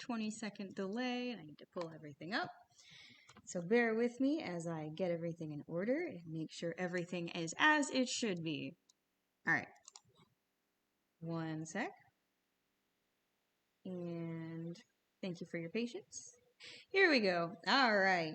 20-second delay, and I need to pull everything up. So bear with me as I get everything in order and make sure everything is as it should be. All right. One sec. And thank you for your patience. Here we go. All right.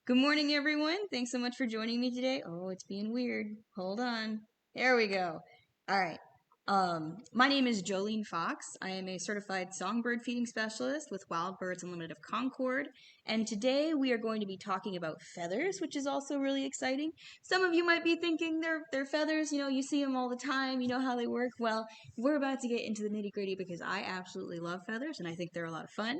Good morning, everyone. Thanks so much for joining me today. Oh, it's being weird. Hold on. There we go. All right. My name is Jolene Fox. I am a certified songbird feeding specialist with Wild Birds Unlimited of Concord. And today we are going to be talking about feathers, which is also really exciting. Some of you might be thinking they're feathers, you know, you see them all the time, you know how they work. Well, we're about to get into the nitty-gritty because I absolutely love feathers and I think they're a lot of fun.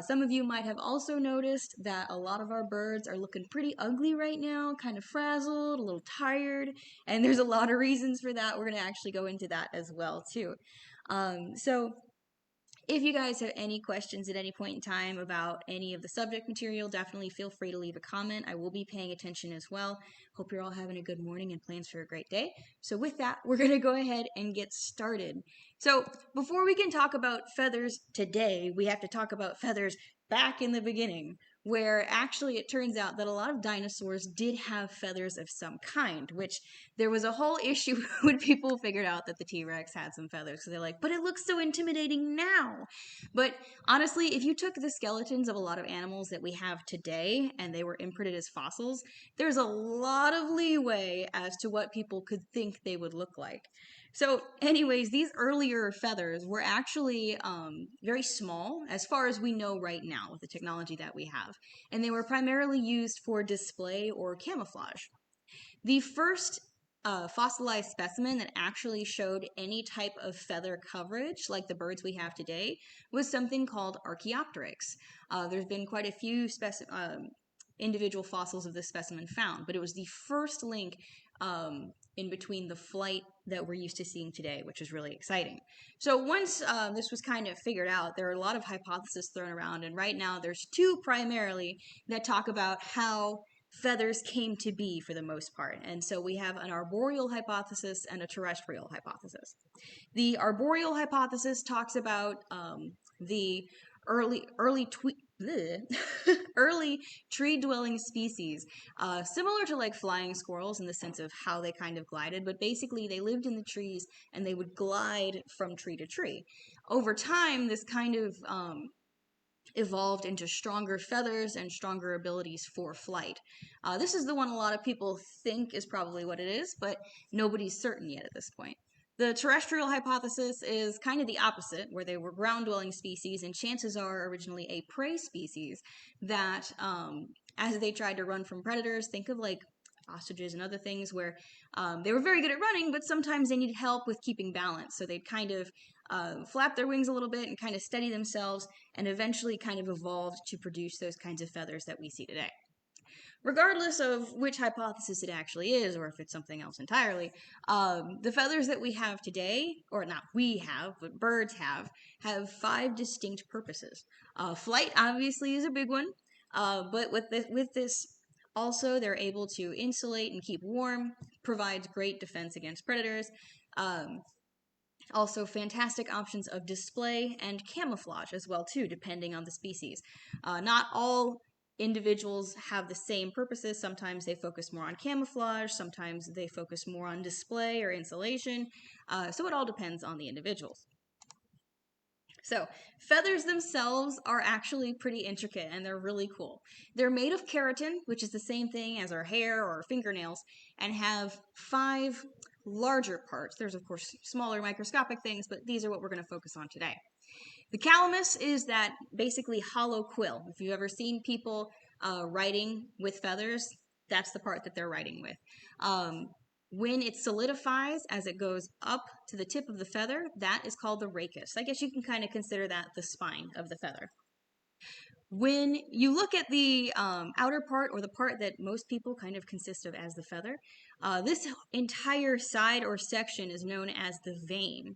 Some of you might have also noticed that a lot of our birds are looking pretty ugly right now, kind of frazzled, a little tired, and there's a lot of reasons for that. We're going to actually go into that as well, too. So if you guys have any questions at any point in time about any of the subject material, definitely feel free to leave a comment. I will be paying attention as well. Hope you're all having a good morning and plans for a great day. So with that, we're going to go ahead and get started. So before we can talk about feathers today, we have to talk about feathers back in the beginning, where actually it turns out that a lot of dinosaurs did have feathers of some kind, which there was a whole issue when people figured out that the T-Rex had some feathers, because they're like, but it looks so intimidating now. But honestly, if you took the skeletons of a lot of animals that we have today and they were imprinted as fossils, there's a lot of leeway as to what people could think they would look like. So anyways, these earlier feathers were actually very small as far as we know right now with the technology that we have. And they were primarily used for display or camouflage. The first fossilized specimen that actually showed any type of feather coverage like the birds we have today was something called Archeopteryx. There's been quite a few individual fossils of this specimen found, but it was the first link in between the flight that we're used to seeing today, which is really exciting. So once this was kind of figured out, there are a lot of hypotheses thrown around, and right now there's two primarily that talk about how feathers came to be for the most part. And so we have an arboreal hypothesis and a terrestrial hypothesis. The arboreal hypothesis talks about the early tree-dwelling species, similar to like flying squirrels in the sense of how they kind of glided, but basically they lived in the trees and they would glide from tree to tree. Over time, this kind of evolved into stronger feathers and stronger abilities for flight. This is the one a lot of people think is probably what it is, but nobody's certain yet at this point. The terrestrial hypothesis is kind of the opposite, where they were ground-dwelling species, and chances are originally a prey species that, as they tried to run from predators, think of like ostriches and other things where they were very good at running, but sometimes they needed help with keeping balance. So they'd kind of flap their wings a little bit and kind of steady themselves, and eventually kind of evolved to produce those kinds of feathers that we see today. Regardless of which hypothesis it actually is, or if it's something else entirely, the feathers that we have today, or not we have, but birds have 5 distinct purposes. Flight obviously is a big one, but with this also, they're able to insulate and keep warm, provides great defense against predators. Also, fantastic options of display and camouflage as well, too, depending on the species. Not all individuals have the same purposes. Sometimes they focus more on camouflage, sometimes they focus more on display or insulation. So it all depends on the individuals. So, feathers themselves are actually pretty intricate and they're really cool. They're made of keratin, which is the same thing as our hair or our fingernails, and have 5 larger parts. There's, of course, smaller microscopic things, but these are what we're going to focus on today. The calamus is that basically hollow quill. If you've ever seen people writing with feathers, that's the part that they're writing with. When it solidifies as it goes up to the tip of the feather, that is called the rachis. I guess you can kind of consider that the spine of the feather. When you look at the outer part, or the part that most people kind of consist of as the feather, this entire side or section is known as the vein.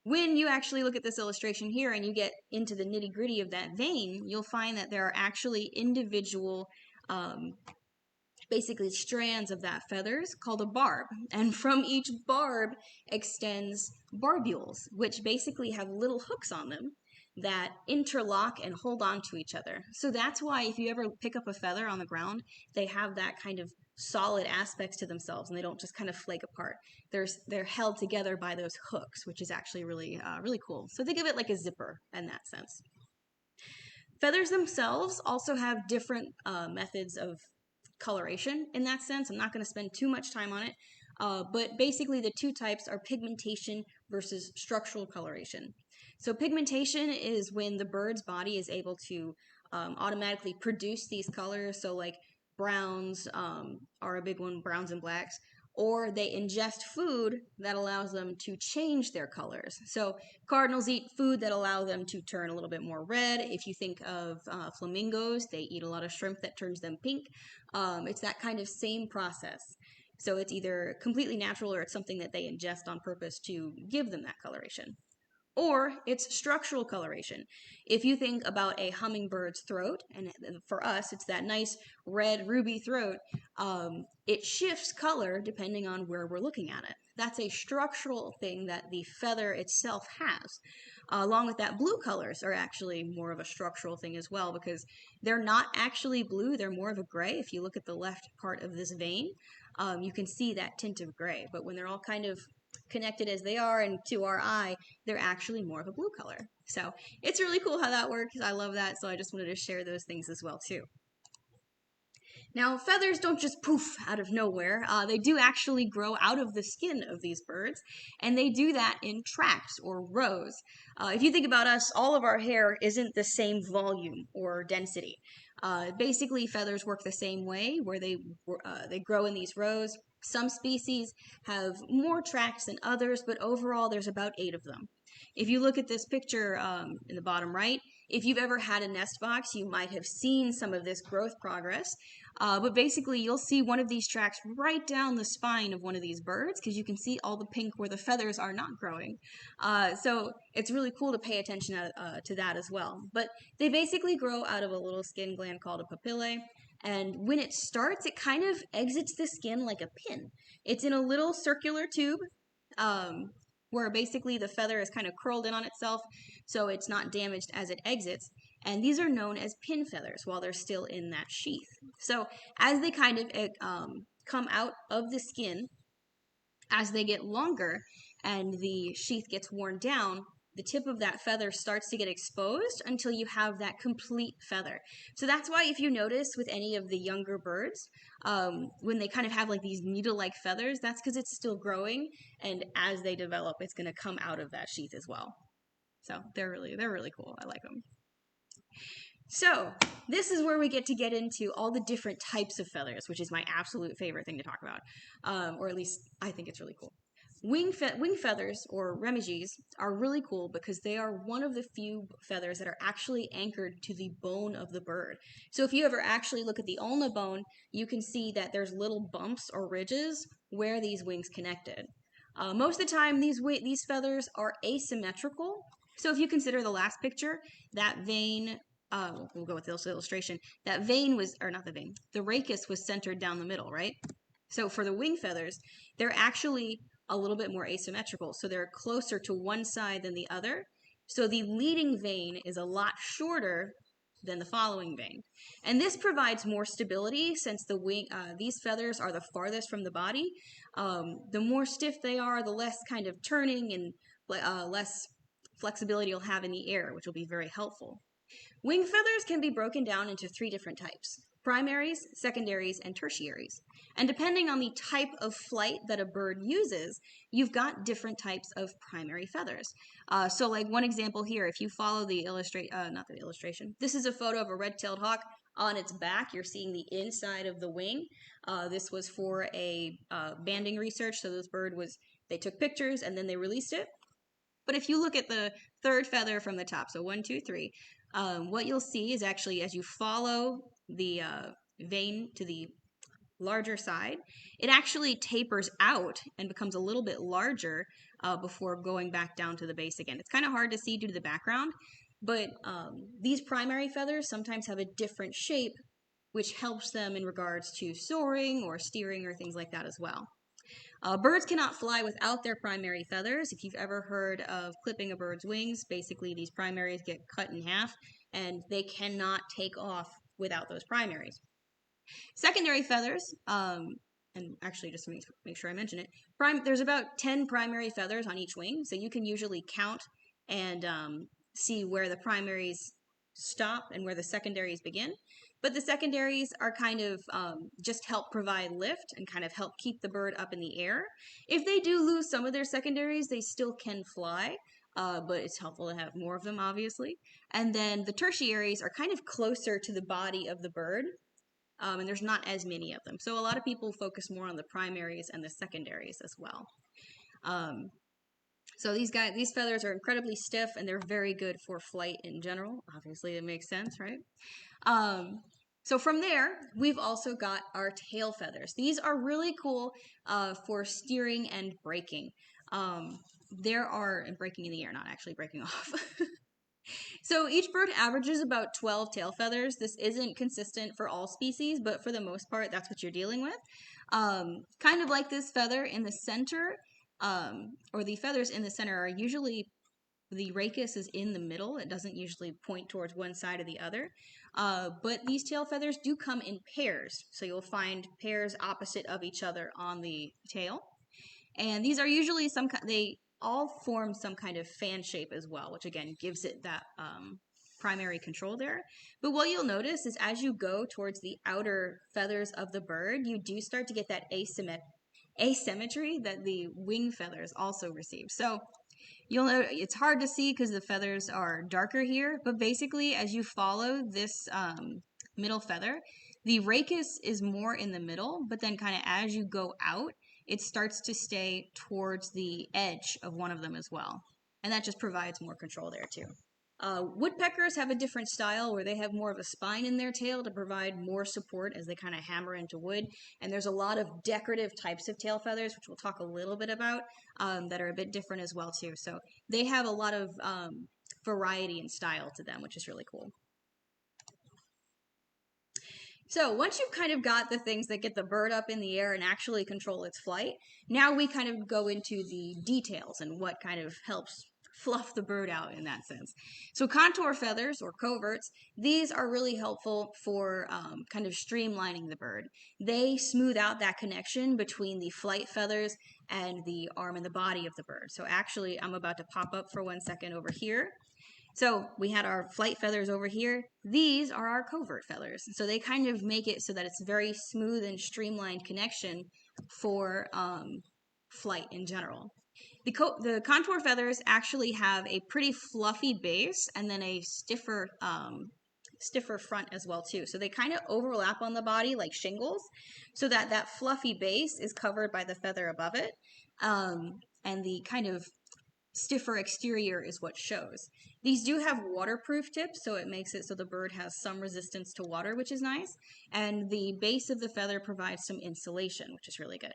When you actually look at this illustration here and you get into the nitty-gritty of that vein, you'll find that there are actually individual basically strands of that feathers called a barb, and from each barb extends barbules, which basically have little hooks on them that interlock and hold on to each other. So that's why if you ever pick up a feather on the ground, they have that kind of solid aspects to themselves, and they don't just kind of flake apart. They're held together by those hooks, which is actually really really cool. So think of it like a zipper in that sense. Feathers themselves also have different methods of coloration in that sense. I'm not going to spend too much time on it, but basically the two types are pigmentation versus structural coloration. So pigmentation is when the bird's body is able to automatically produce these colors. So like browns are a big one, browns and blacks, or they ingest food that allows them to change their colors. So cardinals eat food that allow them to turn a little bit more red. If you think of flamingos, they eat a lot of shrimp that turns them pink. It's that kind of same process. So it's either completely natural or it's something that they ingest on purpose to give them that coloration. Or it's structural coloration. If you think about a hummingbird's throat, and for us it's that nice red ruby throat, it shifts color depending on where we're looking at it. That's a structural thing that the feather itself has. Along with that, blue colors are actually more of a structural thing as well, because they're not actually blue, they're more of a gray. If you look at the left part of this vein, you can see that tint of gray, but when they're all kind of connected as they are and to our eye, they're actually more of a blue color. So it's really cool how that works. I love that, so I just wanted to share those things as well too. Now, feathers don't just poof out of nowhere. They do actually grow out of the skin of these birds, and they do that in tracts or rows. If you think about us, all of our hair isn't the same volume or density. Basically, feathers work the same way, where they grow in these rows. Some species have more tracts than others, but overall there's about 8 of them. If you look at this picture in the bottom right, if you've ever had a nest box, you might have seen some of this growth progress. But basically, you'll see one of these tracks right down the spine of one of these birds, because you can see all the pink where the feathers are not growing. So it's really cool to pay attention to that as well. But they basically grow out of a little skin gland called a papillae. And when it starts, it kind of exits the skin like a pin. It's in a little circular tube where basically the feather is kind of curled in on itself, so it's not damaged as it exits. And these are known as pin feathers while they're still in that sheath. So as they kind of come out of the skin, as they get longer and the sheath gets worn down, the tip of that feather starts to get exposed until you have that complete feather. So that's why if you notice with any of the younger birds, when they kind of have like these needle-like feathers, that's because it's still growing, and as they develop, it's going to come out of that sheath as well. So they're really cool. I like them. So this is where we get into all the different types of feathers, which is my absolute favorite thing to talk about, or at least I think it's really cool. Wing feathers, or remiges, are really cool because they are one of the few feathers that are actually anchored to the bone of the bird. So if you ever actually look at the ulna bone, you can see that there's little bumps or ridges where these wings connected. Most of the time, these feathers are asymmetrical. So if you consider the last picture, that vein, we'll go with this illustration, that vein was, or not the vein, the rachis was centered down the middle, right? So for the wing feathers, they're actually a little bit more asymmetrical. So they're closer to one side than the other. So the leading vein is a lot shorter than the following vein. And this provides more stability since the wing, these feathers are the farthest from the body. The more stiff they are, the less kind of turning and less flexibility you'll have in the air, which will be very helpful. Wing feathers can be broken down into 3 different types: primaries, secondaries, and tertiaries. And depending on the type of flight that a bird uses, you've got different types of primary feathers. So like one example here, if you follow the not the illustration, this is a photo of a red-tailed hawk. On its back, you're seeing the inside of the wing. This was for a banding research, so this bird they took pictures and then they released it. But if you look at the 3rd feather from the top, so 1, 2, 3, what you'll see is actually as you follow the vein to the larger side, it actually tapers out and becomes a little bit larger before going back down to the base again. It's kind of hard to see due to the background, but these primary feathers sometimes have a different shape, which helps them in regards to soaring or steering or things like that as well. Birds cannot fly without their primary feathers. If you've ever heard of clipping a bird's wings, basically these primaries get cut in half and they cannot take off without those primaries. Secondary feathers, and actually just to make sure I mention it, there's about 10 primary feathers on each wing, so you can usually count and see where the primaries stop and where the secondaries begin. But the secondaries are kind of just help provide lift and kind of help keep the bird up in the air. If they do lose some of their secondaries, they still can fly, but it's helpful to have more of them, obviously. And then the tertiaries are kind of closer to the body of the bird, and there's not as many of them. So a lot of people focus more on the primaries and the secondaries as well. So these feathers are incredibly stiff and they're very good for flight in general. Obviously, it makes sense, right? So from there, we've also got our tail feathers. These are really cool for steering and braking. And braking in the air, not actually breaking off. So each bird averages about 12 tail feathers. This isn't consistent for all species, but for the most part, that's what you're dealing with. Kind of like this feather in the center, or the feathers in the center are usually, the rachis is in the middle. It doesn't usually point towards one side or the other. But these tail feathers do come in pairs. So you'll find pairs opposite of each other on the tail. And these are usually they all form some kind of fan shape as well, which again gives it that primary control there. But what you'll notice is as you go towards the outer feathers of the bird, you do start to get that asymmetry that the wing feathers also receive. So you'll know it's hard to see because the feathers are darker here, but basically as you follow this middle feather, the rachis is more in the middle, but then kind of as you go out, it starts to stay towards the edge of one of them as well. And that just provides more control there too. Woodpeckers have a different style where they have more of a spine in their tail to provide more support as they kind of hammer into wood. And there's a lot of decorative types of tail feathers, which we'll talk a little bit about, that are a bit different as well too. So they have a lot of variety and style to them, which is really cool. So once you've kind of got the things that get the bird up in the air and actually control its flight, now we kind of go into the details and what kind of helps fluff the bird out in that sense. So contour feathers or coverts, these are really helpful for kind of streamlining the bird. They smooth out that connection between the flight feathers and the arm and the body of the bird. So actually, I'm about to pop up for 1 second over here. So we had our flight feathers over here. These are our covert feathers. So they kind of make it so that it's very smooth and streamlined connection for flight in general. The contour feathers actually have a pretty fluffy base and then a stiffer front as well too. So they kind of overlap on the body like shingles, so that that fluffy base is covered by the feather above it, and the kind of stiffer exterior is what shows. These do have waterproof tips, so it makes it so the bird has some resistance to water, which is nice. And the base of the feather provides some insulation, which is really good.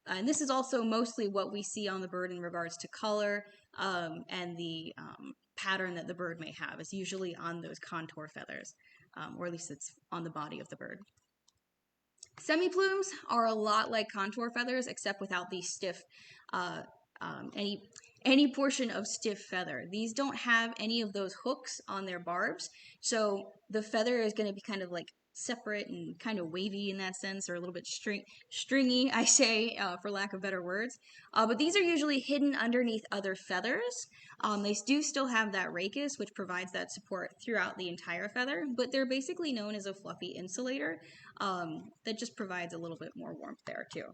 And this is also mostly what we see on the bird in regards to color and the pattern that the bird may have. It's usually on those contour feathers, or at least it's on the body of the bird. Semi-plumes are a lot like contour feathers, except without the stiff any portion of stiff feather. These don't have any of those hooks on their barbs, so the feather is going to be kind of like separate and kind of wavy in that sense, or a little bit stringy, I say, for lack of better words. But these are usually hidden underneath other feathers. They do still have that rachis, which provides that support throughout the entire feather, but they're basically known as a fluffy insulator that just provides a little bit more warmth there too.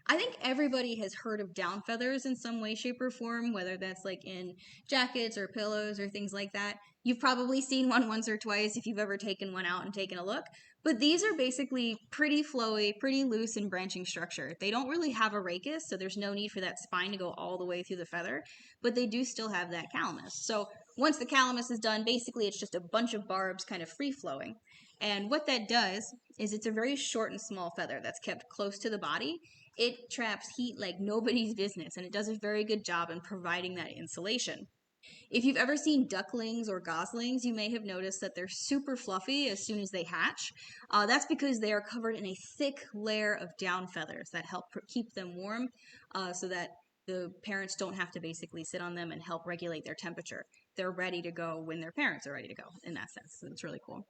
I think everybody has heard of down feathers in some way, shape, or form, whether that's like in jackets or pillows or things like that. You've probably seen one once or twice if you've ever taken one out and taken a look. But these are basically pretty flowy, pretty loose and branching structure. They don't really have a rachis, so there's no need for that spine to go all the way through the feather, but they do still have that calamus. So once the calamus is done, basically it's just a bunch of barbs kind of free-flowing. And what that does is it's a very short and small feather that's kept close to the body. It traps heat like nobody's business, and it does a very good job in providing that insulation. If you've ever seen ducklings or goslings, you may have noticed that they're super fluffy as soon as they hatch. That's because they are covered in a thick layer of down feathers that help keep them warm, so that the parents don't have to basically sit on them and help regulate their temperature. They're ready to go when their parents are ready to go, in that sense. It's really cool.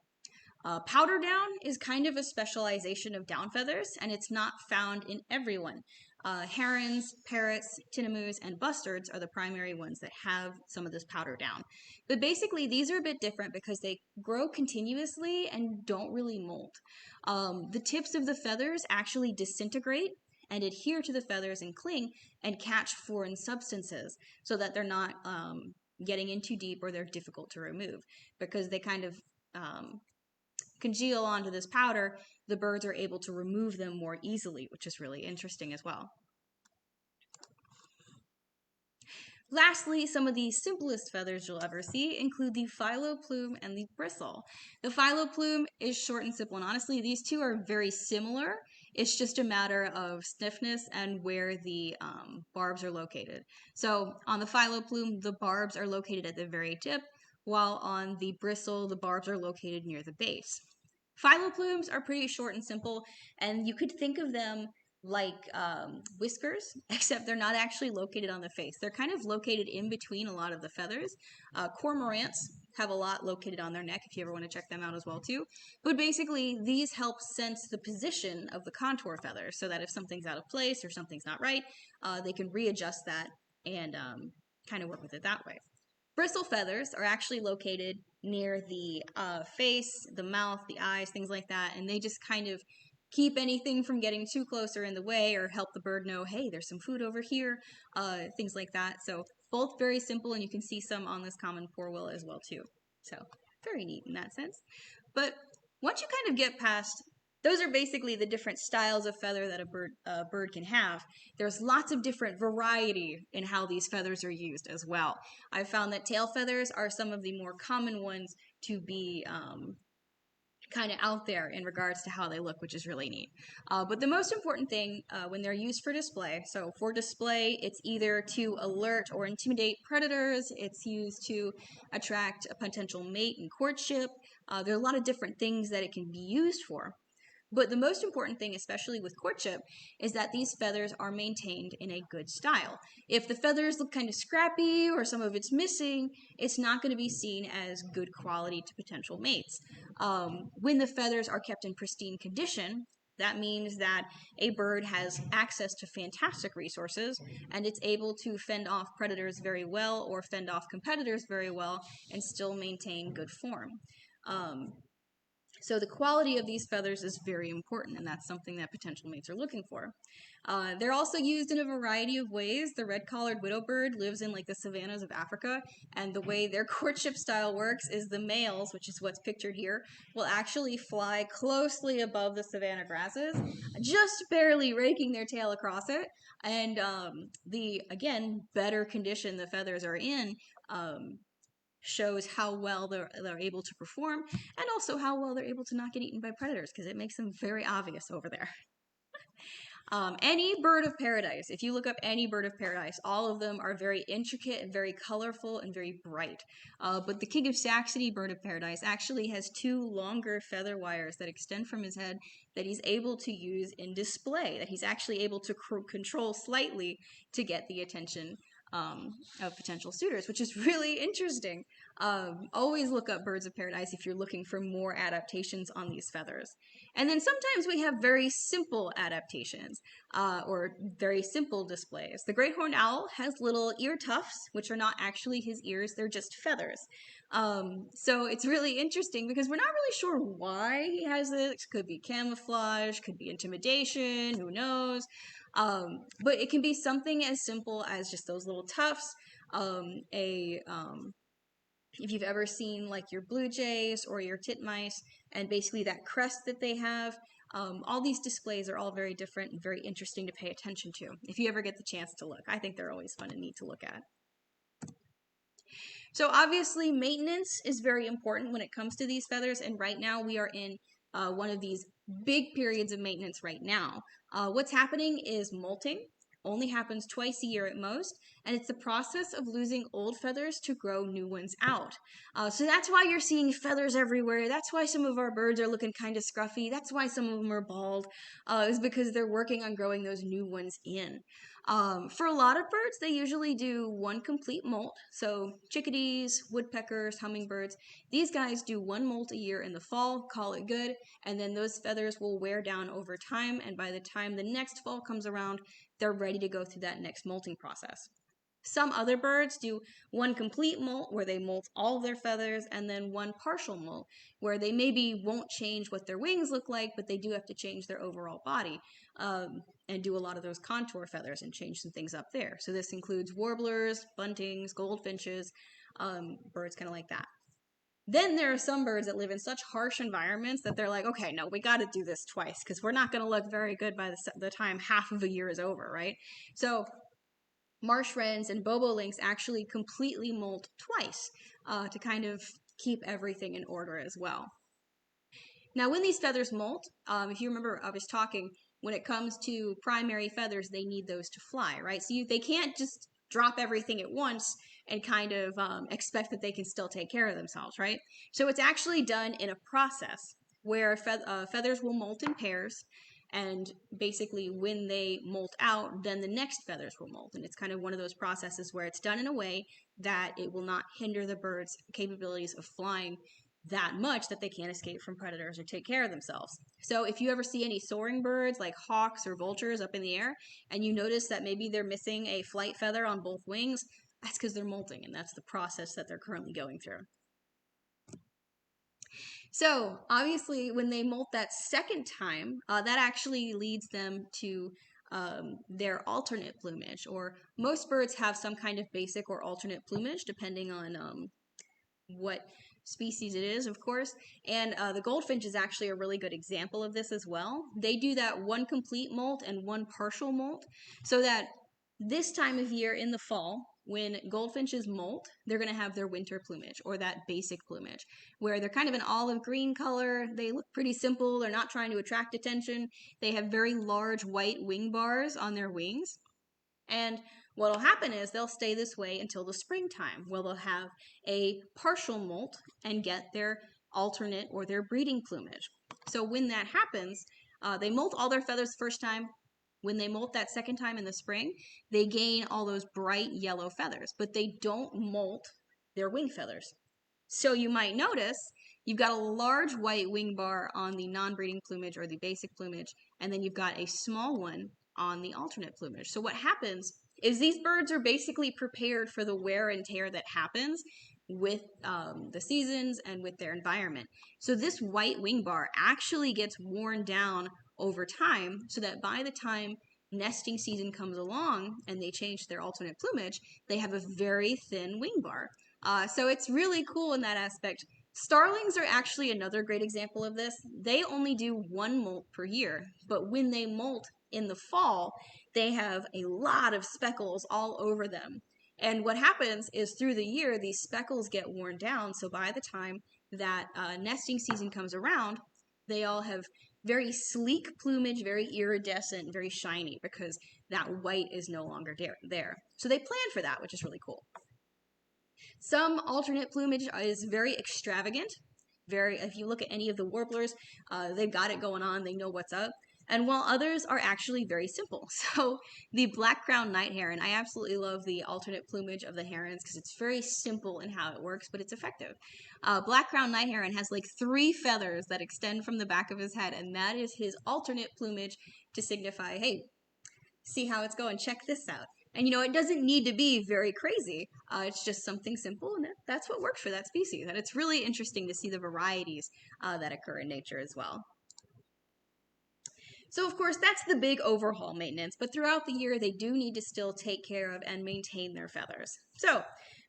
Powder down is kind of a specialization of down feathers, and it's not found in everyone. Herons, parrots, tinamous, and bustards are the primary ones that have some of this powder down. But basically, these are a bit different because they grow continuously and don't really molt. The tips of the feathers actually disintegrate and adhere to the feathers and cling and catch foreign substances so that they're not getting in too deep or they're difficult to remove, because they kind of congeal onto this powder. The birds are able to remove them more easily, which is really interesting as well. Lastly, some of the simplest feathers you'll ever see include the Phyloplume and the Bristle. The Phyloplume is short and simple, and honestly, these two are very similar. It's just a matter of stiffness and where the barbs are located. So on the Phyloplume, the barbs are located at the very tip, while on the Bristle, the barbs are located near the base. Phyloplumes are pretty short and simple, and you could think of them like whiskers, except they're not actually located on the face. They're kind of located in between a lot of the feathers. Cormorants have a lot located on their neck, if you ever want to check them out as well too. But basically, these help sense the position of the contour feather, so that if something's out of place or something's not right, they can readjust that and kind of work with it that way. Bristle feathers are actually located near the face, the mouth, the eyes, things like that, and they just kind of keep anything from getting too close or in the way, or help the bird know, hey, there's some food over here, things like that. So both very simple, and you can see some on this common poorwill as well too. So very neat in that sense. But once you kind of get past, those are basically the different styles of feather that a bird can have. There's lots of different variety in how these feathers are used as well. I've found that tail feathers are some of the more common ones to be kind of out there in regards to how they look, which is really neat. But the most important thing when they're used for display, so for display, it's either to alert or intimidate predators, it's used to attract a potential mate in courtship. There are a lot of different things that it can be used for. But the most important thing, especially with courtship, is that these feathers are maintained in a good style. If the feathers look kind of scrappy or some of it's missing, it's not going to be seen as good quality to potential mates. When the feathers are kept in pristine condition, that means that a bird has access to fantastic resources and it's able to fend off predators very well or fend off competitors very well and still maintain good form. So the quality of these feathers is very important, and that's something that potential mates are looking for. They're also used in a variety of ways. The red-collared widowbird lives in like the savannas of Africa, and the way their courtship style works is the males, which is what's pictured here, will actually fly closely above the savanna grasses, just barely raking their tail across it. And the, again, better condition the feathers are in, shows how well they're able to perform, and also how well they're able to not get eaten by predators, because it makes them very obvious over there. Any bird of paradise, if you look up any bird of paradise, all of them are very intricate and very colorful and very bright. But the king of Saxony bird of paradise actually has two longer feather wires that extend from his head that he's able to use in display, that he's actually able to control slightly to get the attention of potential suitors, which is really interesting. Always look up birds of paradise if you're looking for more adaptations on these feathers. And then sometimes we have very simple adaptations or very simple displays. The great horned owl has little ear tufts, which are not actually his ears, they're just feathers. So it's really interesting because we're not really sure why he has this. Could be camouflage, could be intimidation, who knows. But it can be something as simple as just those little tufts. If you've ever seen like your blue jays or your titmice, and basically that crest that they have, all these displays are all very different and very interesting to pay attention to if you ever get the chance to look. I think they're always fun and neat to look at. So obviously maintenance is very important when it comes to these feathers, and right now we are in one of these big periods of maintenance right now. What's happening is molting. Only happens twice a year at most, and it's the process of losing old feathers to grow new ones out. So that's why you're seeing feathers everywhere. That's why some of our birds are looking kind of scruffy. That's why some of them are bald, is because they're working on growing those new ones in. For a lot of birds, they usually do one complete molt. So chickadees, woodpeckers, hummingbirds, these guys do one molt a year in the fall, call it good, and then those feathers will wear down over time, and by the time the next fall comes around, they're ready to go through that next molting process. Some other birds do one complete molt where they molt all of their feathers, and then one partial molt where they maybe won't change what their wings look like, but they do have to change their overall body, and do a lot of those contour feathers and change some things up there. So this includes warblers, buntings, goldfinches, birds kind of like that. Then there are some birds that live in such harsh environments that they're like, okay, no, we got to do this twice because we're not going to look very good by the time half of a year is over, right? So marsh wrens and bobolinks actually completely molt twice to kind of keep everything in order as well. Now, when these feathers molt, if you remember, I was talking, when it comes to primary feathers, they need those to fly, right? So they can't just drop everything at once and kind of expect that they can still take care of themselves, right? So it's actually done in a process where feathers will molt in pairs, and basically when they molt out, then the next feathers will molt. And it's kind of one of those processes where it's done in a way that it will not hinder the bird's capabilities of flying that much that they can't escape from predators or take care of themselves. So if you ever see any soaring birds like hawks or vultures up in the air, and you notice that maybe they're missing a flight feather on both wings, that's because they're molting, and that's the process that they're currently going through. So obviously when they molt that second time, that actually leads them to their alternate plumage, or most birds have some kind of basic or alternate plumage depending on what species it is, of course. And the goldfinch is actually a really good example of this as well. They do that one complete molt and one partial molt, so that this time of year in the fall, when goldfinches molt, they're going to have their winter plumage, or that basic plumage, where they're kind of an olive green color. They look pretty simple. They're not trying to attract attention. They have very large white wing bars on their wings. And what'll happen is they'll stay this way until the springtime, where they'll have a partial molt and get their alternate or their breeding plumage. So when that happens, they molt all their feathers the first time. When they molt that second time in the spring, they gain all those bright yellow feathers, but they don't molt their wing feathers. So you might notice you've got a large white wing bar on the non-breeding plumage or the basic plumage, and then you've got a small one on the alternate plumage. So what happens is these birds are basically prepared for the wear and tear that happens with the seasons and with their environment. So this white wing bar actually gets worn down over time, so that by the time nesting season comes along and they change their alternate plumage, they have a very thin wing bar. So it's really cool in that aspect. Starlings are actually another great example of this. They only do one molt per year, but when they molt in the fall, they have a lot of speckles all over them. And what happens is through the year, these speckles get worn down, so by the time that nesting season comes around, they all have very sleek plumage, very iridescent, very shiny, because that white is no longer there. So they plan for that, which is really cool. Some alternate plumage is very extravagant. If you look at any of the warblers, they've got it going on, they know what's up. And while others are actually very simple. So the black-crowned night heron, I absolutely love the alternate plumage of the herons because it's very simple in how it works, but it's effective. Black-crowned night heron has like 3 feathers that extend from the back of his head, and that is his alternate plumage to signify, hey, see how it's going, check this out. And you know, it doesn't need to be very crazy. It's just something simple, and that's what works for that species. And it's really interesting to see the varieties that occur in nature as well. So of course, that's the big overhaul maintenance, but throughout the year, they do need to still take care of and maintain their feathers. So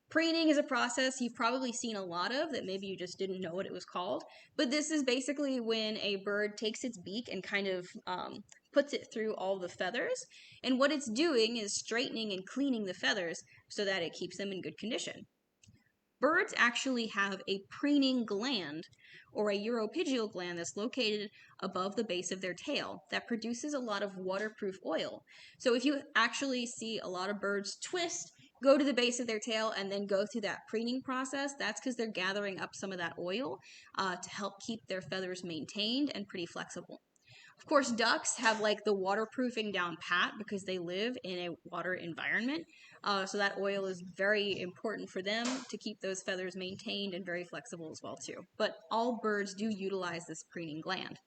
preening is a process you've probably seen a lot of that maybe you just didn't know what it was called, but this is basically when a bird takes its beak and kind of puts it through all the feathers, and what it's doing is straightening and cleaning the feathers so that it keeps them in good condition. birds actually have a preening gland, or a uropygial gland, that's located above the base of their tail that produces a lot of waterproof oil. So if you actually see a lot of birds twist, go to the base of their tail, and then go through that preening process, that's because they're gathering up some of that oil to help keep their feathers maintained and pretty flexible. Of course, ducks have like the waterproofing down pat because they live in a water environment. So that oil is very important for them to keep those feathers maintained and very flexible as well too. But all birds do utilize this preening gland.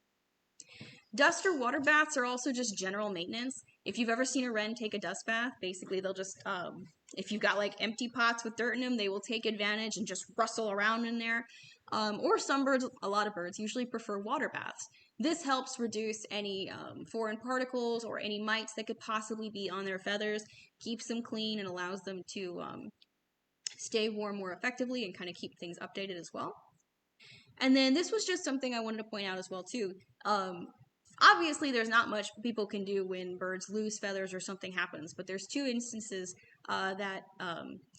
Dust or water baths are also just general maintenance. If you've ever seen a wren take a dust bath, basically they'll just, if you've got like empty pots with dirt in them, they will take advantage and just rustle around in there. Or some birds, a lot of birds, usually prefer water baths. This helps reduce any foreign particles or any mites that could possibly be on their feathers, keeps them clean, and allows them to stay warm more effectively and kind of keep things updated as well. And then this was just something I wanted to point out as well too. Obviously, there's not much people can do when birds lose feathers or something happens, but there's two instances that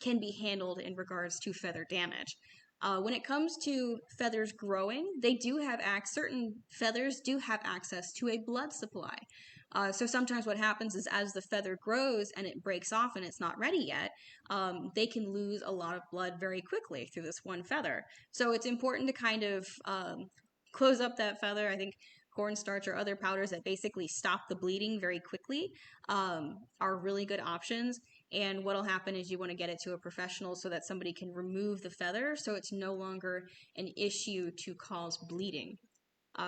can be handled in regards to feather damage. When it comes to feathers growing, they do have certain feathers do have access to a blood supply. So sometimes what happens is as the feather grows and it breaks off and it's not ready yet, they can lose a lot of blood very quickly through this one feather. So it's important to kind of close up that feather. I think cornstarch or other powders that basically stop the bleeding very quickly are really good options. And what'll happen is you want to get it to a professional so that somebody can remove the feather so it's no longer an issue to cause bleeding.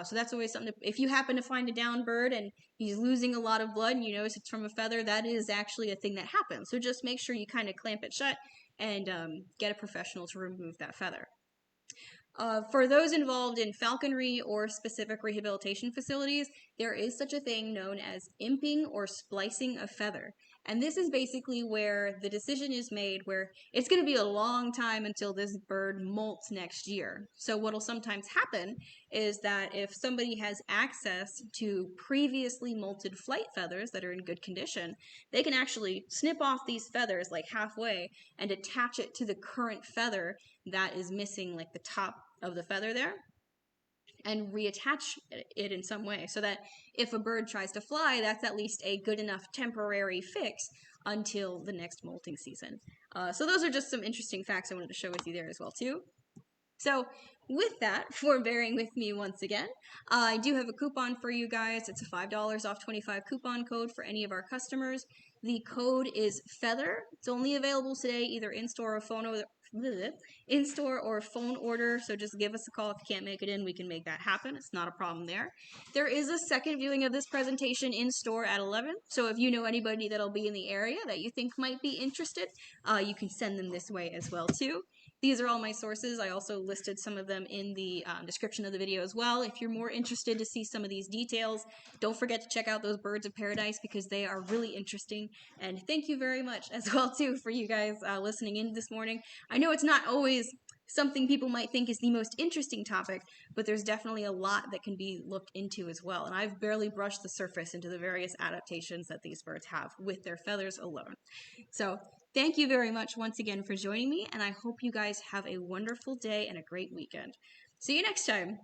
So that's always something if you happen to find a down bird and he's losing a lot of blood and you notice it's from a feather, that is actually a thing that happens. So just make sure you kind of clamp it shut and get a professional to remove that feather. For those involved in falconry or specific rehabilitation facilities, there is such a thing known as imping or splicing a feather. And this is basically where the decision is made where it's going to be a long time until this bird molts next year. So what'll sometimes happen is that if somebody has access to previously molted flight feathers that are in good condition, they can actually snip off these feathers like halfway and attach it to the current feather that is missing like the top of the feather there and reattach it in some way so that if a bird tries to fly, that's at least a good enough temporary fix until the next molting season. So those are just some interesting facts I wanted to share with you there as well too. So with that, for bearing with me once again, I do have a coupon for you guys. It's a $5 off 25 coupon code for any of our customers. The code is FEATHER. It's only available today, either in-store or phone order. So just give us a call if you can't make it in. We can make that happen. It's not a problem there. There is a second viewing of this presentation in store at 11. So if you know anybody that'll be in the area that you think might be interested, you can send them this way as well too. These are all my sources. I also listed some of them in the description of the video as well. If you're more interested to see some of these details, don't forget to check out those birds of paradise because they are really interesting. And thank you very much as well too for you guys listening in this morning. I know it's not always something people might think is the most interesting topic, but there's definitely a lot that can be looked into as well. And I've barely brushed the surface into the various adaptations that these birds have with their feathers alone. So thank you very much once again for joining me, and I hope you guys have a wonderful day and a great weekend. See you next time.